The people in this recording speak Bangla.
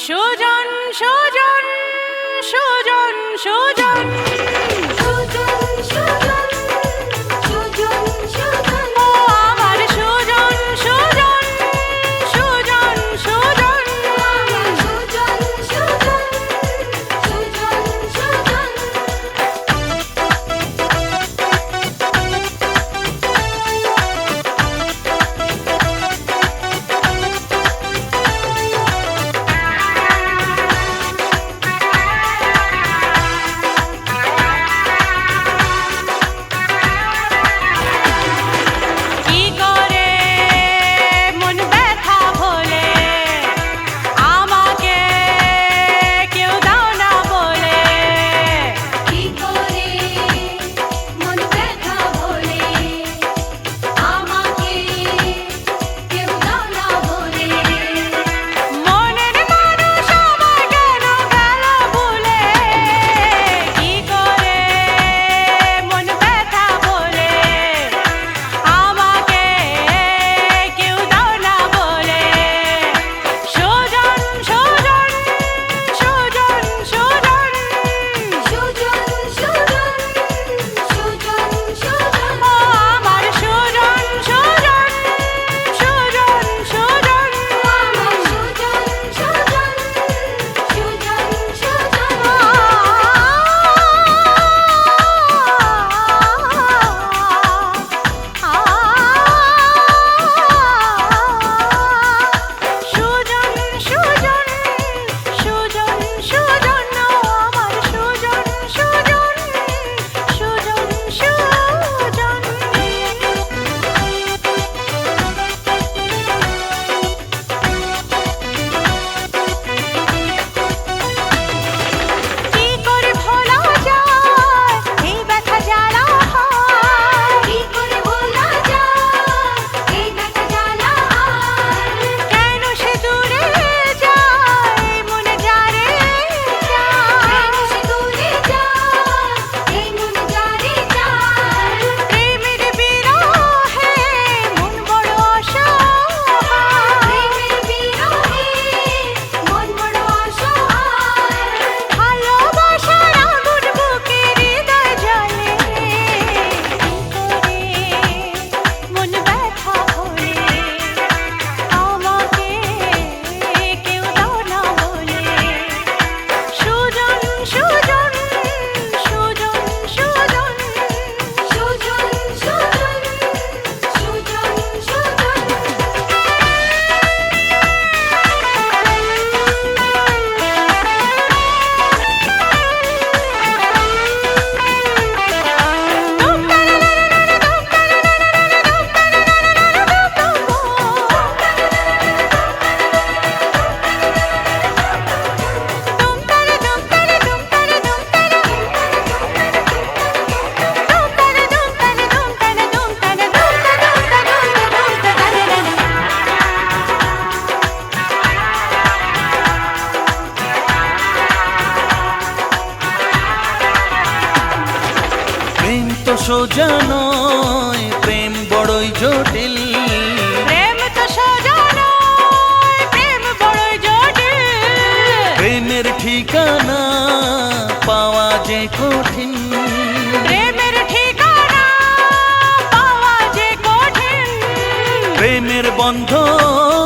সুজন সুজন সুজন সুজন সুজন সুজন সুজন সুজন ও আমার সুজন সুজন সুজন সুজন আমার সুজন সুজন সুজন সুজন কি করে মন ব্যথা হলে আমাকে কেউ দাও না বলে কি করে মন ব্যথা বলে আমাকে কেউ দাও না বলে মনের মানুষ আমার কেন গেল ভুলে কি করে মন ব্যথা বলে আমাকে কেউ দাও না বলে সুজন সুজন সুজন সুজন সুজন সুজন সুজন সুজন ও আমার সুজন সুজন সুজন সুজন আমার সুজন সুজন সুজন সুজন সুজন সুজন সুজন আমার সুজন সুজন সুজন সুজন কি করে ভোলা যায় এই ব্যথা জ্বালা হয় কি করে ভোলা যায় এই ব্যথা জ্বালা কেন সে দূরে যায় মনে যারে কেন সে দূরে যায় এই মন জারে যায় প্রেমের বিরহে মন বড় অসহায় প্রেমের বিরহে মন বড় অসহায় ভালোবাসার আগুন বুকে হৃদয় জ্বলে কি করে মন ব্যথা হলে আমাকে কেউ দাও না বলে সুজন সুজন সুজন সুজন সুজন সুজন সুজন সুজন প্রেম তো সোজা নয়, প্রেম বড়ই জটিল। প্রেম তো সোজা নয়, প্রেম বড়ই জটিল। প্রেমের ঠিকানা পাওয়া যে কঠিন। প্রেমের ঠিকানা পাওয়া যে কঠিন। প্রেমের বন্ধন